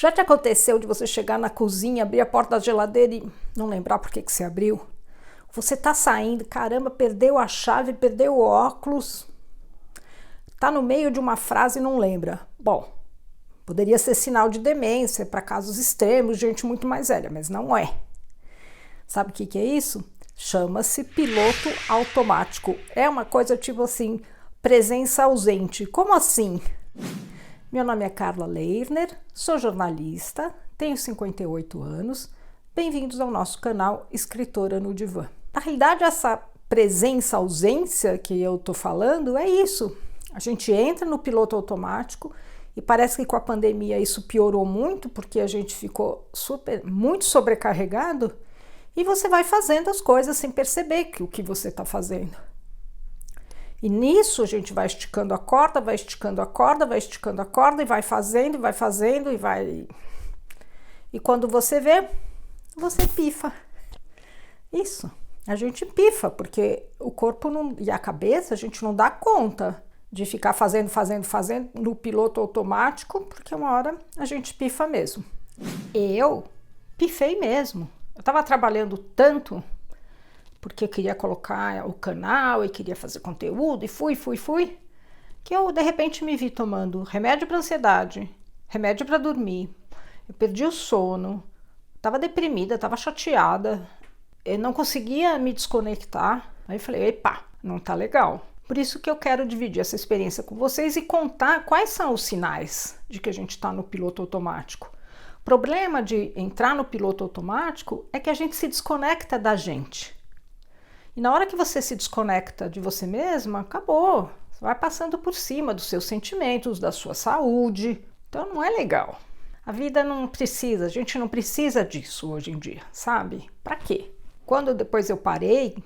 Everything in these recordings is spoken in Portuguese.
Já te aconteceu de você chegar na cozinha, abrir a porta da geladeira e não lembrar por que você abriu? Você tá saindo, caramba, perdeu a chave, perdeu o óculos, tá no meio de uma frase e não lembra. Bom, poderia ser sinal de demência para casos extremos, gente muito mais velha, mas não é. Sabe o que é isso? Chama-se piloto automático. É uma coisa tipo assim, presença ausente. Como assim? Meu nome é Carla Leirner, sou jornalista, tenho 58 anos. Bem-vindos ao nosso canal Escritora no Divã. Na realidade, essa presença-ausência que eu tô falando é isso. A gente entra no piloto automático e parece que com a pandemia isso piorou muito, porque a gente ficou muito sobrecarregado e você vai fazendo as coisas sem perceber que o que você está fazendo. E nisso a gente vai esticando a corda, vai esticando a corda, vai esticando a corda e vai fazendo e vai... E quando você vê, você pifa. Isso, a gente pifa, porque o corpo e a cabeça a gente não dá conta de ficar fazendo no piloto automático, porque uma hora a gente pifa mesmo. Eu pifei mesmo. Eu estava trabalhando tanto, porque eu queria colocar o canal e queria fazer conteúdo, e fui, que eu de repente me vi tomando remédio para ansiedade, remédio para dormir, eu perdi o sono, estava deprimida, estava chateada, eu não conseguia me desconectar. Aí eu falei, epa, não tá legal. Por isso que eu quero dividir essa experiência com vocês e contar quais são os sinais de que a gente está no piloto automático. O problema de entrar no piloto automático é que a gente se desconecta da gente. E na hora que você se desconecta de você mesma, acabou. Você vai passando por cima dos seus sentimentos, da sua saúde. Então não é legal. A vida não precisa, a gente não precisa disso hoje em dia, sabe? Pra quê? Quando depois eu parei,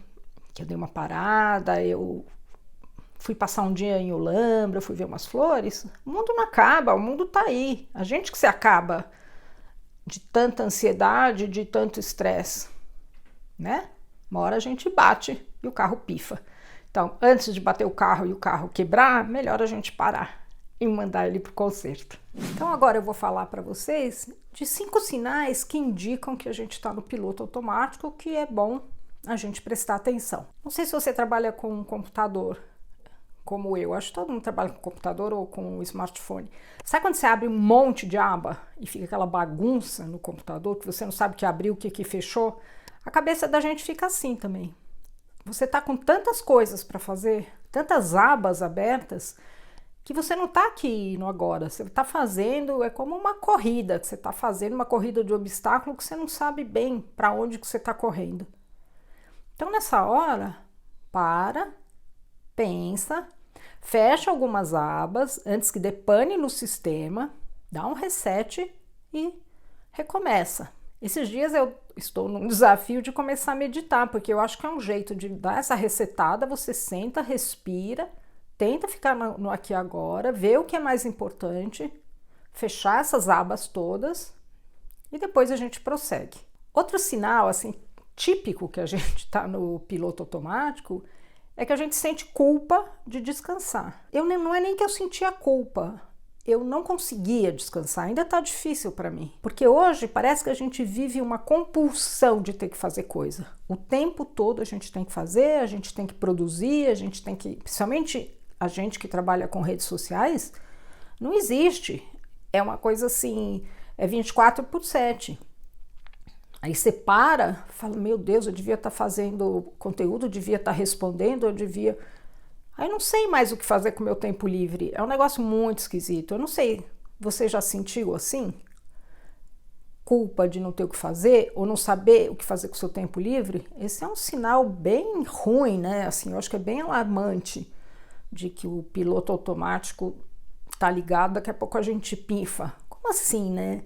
que eu dei uma parada, eu fui passar um dia em Olambra, fui ver umas flores, o mundo não acaba, o mundo tá aí. A gente que se acaba de tanta ansiedade, de tanto estresse, né? Uma hora a gente bate e o carro pifa. Então, antes de bater o carro e o carro quebrar, melhor a gente parar e mandar ele para o conserto. Então, agora eu vou falar para vocês de 5 sinais que indicam que a gente está no piloto automático, que é bom a gente prestar atenção. Não sei se você trabalha com um computador, como eu. Acho que todo mundo trabalha com computador ou com um smartphone. Sabe quando você abre um monte de aba e fica aquela bagunça no computador, que você não sabe o que abriu, o que fechou? A cabeça da gente fica assim também. Você tá com tantas coisas para fazer, tantas abas abertas, que você não tá aqui no agora. Você tá fazendo, é como uma corrida, que você tá fazendo uma corrida de obstáculo que você não sabe bem para onde que você tá correndo. Então, nessa hora, para, pensa, fecha algumas abas antes que dê pane no sistema, dá um reset e recomeça. Esses dias eu estou num desafio de começar a meditar, porque eu acho que é um jeito de dar essa resetada. Você senta, respira, tenta ficar no aqui e agora, vê o que é mais importante, fechar essas abas todas e depois a gente prossegue. Outro sinal, assim, típico que a gente está no piloto automático é que a gente sente culpa de descansar. Não é nem que eu sentia culpa, eu não conseguia descansar, ainda está difícil para mim. Porque hoje parece que a gente vive uma compulsão de ter que fazer coisa. O tempo todo a gente tem que fazer, a gente tem que produzir, a gente tem que... Principalmente a gente que trabalha com redes sociais, não existe. É uma coisa assim, é 24/7. Aí você para, fala, meu Deus, eu devia estar fazendo conteúdo, eu devia estar respondendo, eu devia... Aí não sei mais o que fazer com o meu tempo livre. É um negócio muito esquisito. Eu não sei, você já sentiu assim? Culpa de não ter o que fazer ou não saber o que fazer com o seu tempo livre? Esse é um sinal bem ruim, né? Assim, eu acho que é bem alarmante de que o piloto automático tá ligado, daqui a pouco a gente pifa. Como assim, né?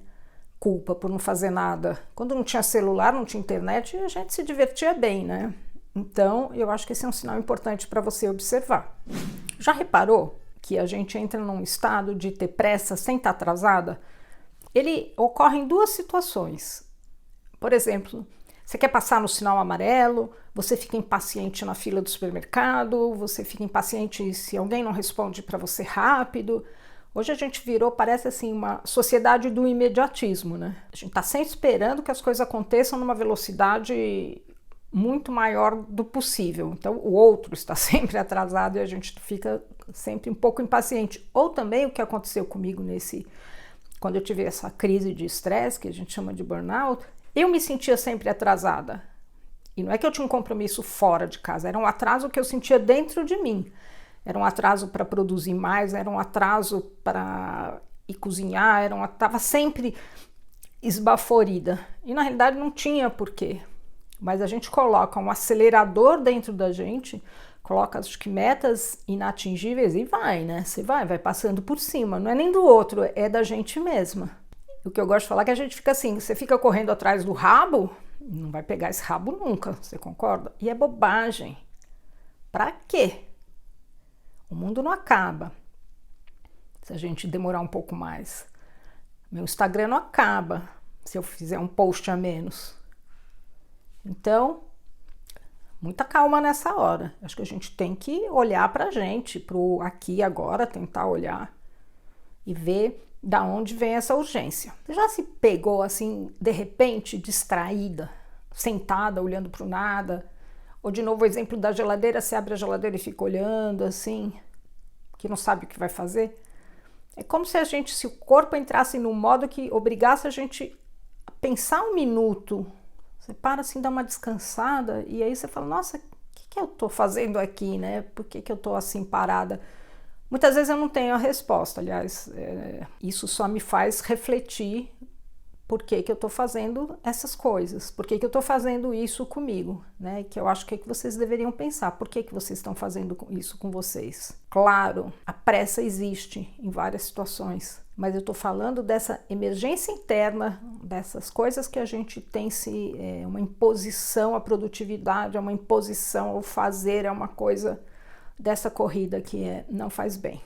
Culpa por não fazer nada. Quando não tinha celular, não tinha internet, a gente se divertia bem, né? Então, eu acho que esse é um sinal importante para você observar. Já reparou que a gente entra num estado de ter pressa sem estar atrasada? Ele ocorre em 2 situações. Por exemplo, você quer passar no sinal amarelo, você fica impaciente na fila do supermercado, você fica impaciente se alguém não responde para você rápido, Hoje a gente virou, parece assim, uma sociedade do imediatismo, né? A gente está sempre esperando que as coisas aconteçam numa velocidade muito maior do possível. Então o outro está sempre atrasado e a gente fica sempre um pouco impaciente. Ou também o que aconteceu comigo quando eu tive essa crise de estresse, que a gente chama de burnout, eu me sentia sempre atrasada. E não é que eu tinha um compromisso fora de casa, era um atraso que eu sentia dentro de mim. Era um atraso para produzir mais, era um atraso para ir cozinhar, estava sempre esbaforida. E na realidade não tinha porquê. Mas a gente coloca um acelerador dentro da gente, coloca, acho que, metas inatingíveis e vai, né? Você vai passando por cima. Não é nem do outro, é da gente mesma. O que eu gosto de falar é que a gente fica assim, você fica correndo atrás do rabo, não vai pegar esse rabo nunca, você concorda? E é bobagem. Pra quê? O mundo não acaba se a gente demorar um pouco mais. Meu Instagram não acaba se eu fizer um post a menos. Então, muita calma nessa hora. Acho que a gente tem que olhar pra gente, pro aqui e agora, tentar olhar e ver da onde vem essa urgência. Você já se pegou assim, de repente, distraída, sentada, olhando pro nada? Ou de novo o exemplo da geladeira, você abre a geladeira e fica olhando assim, que não sabe o que vai fazer. É como se o corpo entrasse num modo que obrigasse a gente a pensar um minuto. Você para assim, dá uma descansada e aí você fala, nossa, o que eu tô fazendo aqui, né? Por que eu tô assim parada? Muitas vezes eu não tenho a resposta, aliás, isso só me faz refletir por que eu estou fazendo essas coisas, por que eu estou fazendo isso comigo, né? Que eu acho que vocês deveriam pensar, por que vocês estão fazendo isso com vocês? Claro, a pressa existe em várias situações, mas eu estou falando dessa emergência interna, dessas coisas que a gente tem uma imposição à produtividade, é uma imposição ao fazer, é uma coisa dessa corrida que não faz bem.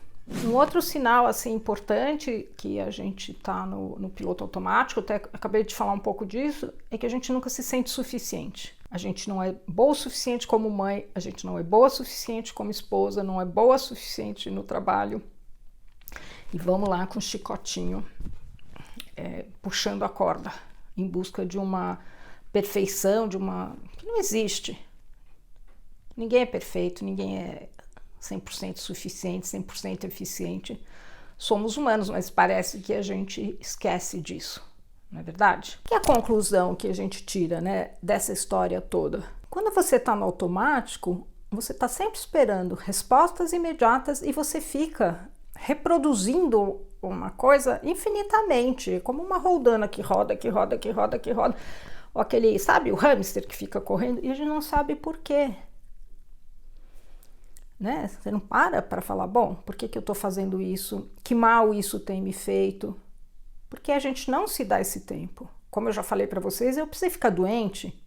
Um outro sinal assim importante que a gente está no piloto automático, até acabei de falar um pouco disso, é que a gente nunca se sente suficiente. A gente não é boa o suficiente como mãe, a gente não é boa o suficiente como esposa, não é boa o suficiente no trabalho. E vamos lá com o chicotinho, puxando a corda, em busca de uma perfeição, que não existe. Ninguém é perfeito, ninguém é 100% suficiente, 100% eficiente. Somos humanos, mas parece que a gente esquece disso, não é verdade? Que é a conclusão que a gente tira, né, dessa história toda? Quando você está no automático, você está sempre esperando respostas imediatas e você fica reproduzindo uma coisa infinitamente, como uma roldana que roda, que roda, que roda, que roda. Ou aquele, sabe, o hamster que fica correndo e a gente não sabe por quê. Né? Você não para falar, bom, por que eu estou fazendo isso? Que mal isso tem me feito? Porque a gente não se dá esse tempo. Como eu já falei para vocês, eu precisei ficar doente.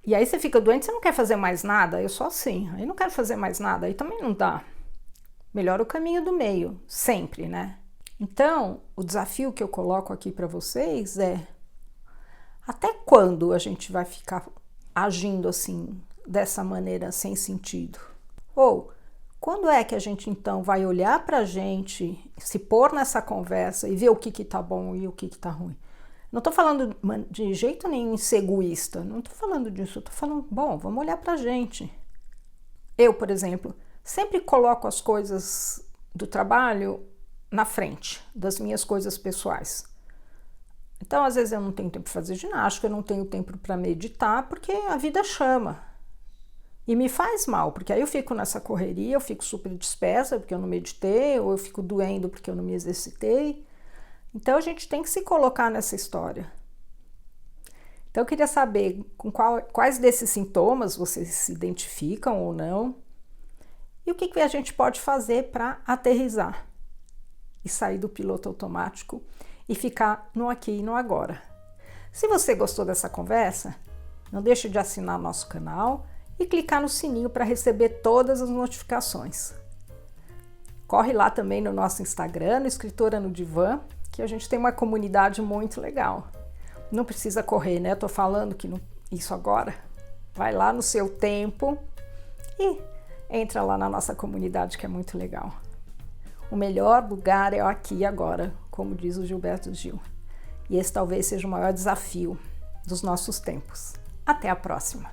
E aí você fica doente, você não quer fazer mais nada? Eu sou assim, aí não quero fazer mais nada, aí também não dá. Melhor o caminho do meio, sempre, né? Então, o desafio que eu coloco aqui para vocês é até quando a gente vai ficar agindo assim, dessa maneira sem sentido? Ou, quando é que a gente, então, vai olhar pra gente, se pôr nessa conversa e ver o que tá bom e o que tá ruim? Não tô falando de jeito nenhum egoísta, não tô falando disso, eu tô falando, bom, vamos olhar pra gente. Eu, por exemplo, sempre coloco as coisas do trabalho na frente das minhas coisas pessoais. Então, às vezes eu não tenho tempo para fazer ginástica, eu não tenho tempo para meditar, porque a vida chama. E me faz mal, porque aí eu fico nessa correria, eu fico super dispersa porque eu não meditei, ou eu fico doendo porque eu não me exercitei. Então a gente tem que se colocar nessa história. Então eu queria saber com quais desses sintomas vocês se identificam ou não, e o que a gente pode fazer para aterrissar e sair do piloto automático e ficar no aqui e no agora. Se você gostou dessa conversa, não deixe de assinar nosso canal e clicar no sininho para receber todas as notificações. Corre lá também no nosso Instagram, no Escritora no Divã, que a gente tem uma comunidade muito legal. Não precisa correr, né? Eu tô falando que isso agora. Vai lá no seu tempo e entra lá na nossa comunidade, que é muito legal. O melhor lugar é o aqui e agora, como diz o Gilberto Gil. E esse talvez seja o maior desafio dos nossos tempos. Até a próxima!